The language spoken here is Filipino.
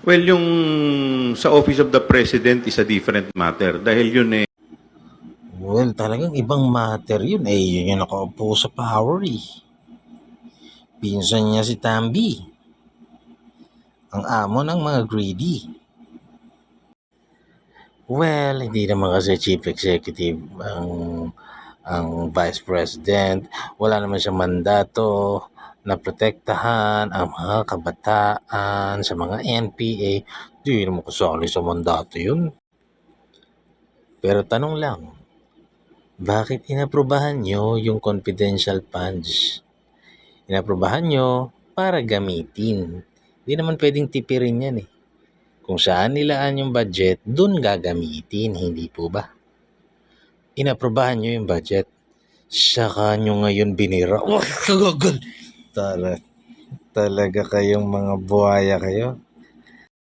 Well, yung sa Office of the President is a different matter dahil yun Well, talagang ibang matter yun. Yun yung nakaupo sa power eh. Pinsan niya si Tambi. Ang amo ng mga greedy. Well, hindi naman kasi chief executive ang vice president. Wala naman siyang mandato na protektahan ang mga kabataan sa mga NPA. Di naman kasali sa mandato yun. Pero tanong lang, bakit inaprubahan nyo yung confidential funds? Inaprubahan nyo para gamitin. Di naman pwedeng tipirin yan eh. Kung saan nilaan yung budget, dun gagamitin, hindi po ba? Inaprubahan nyo yung budget. Saka nyo ngayon binira. Oh, kagagal! Talaga kayong mga buhaya kayo.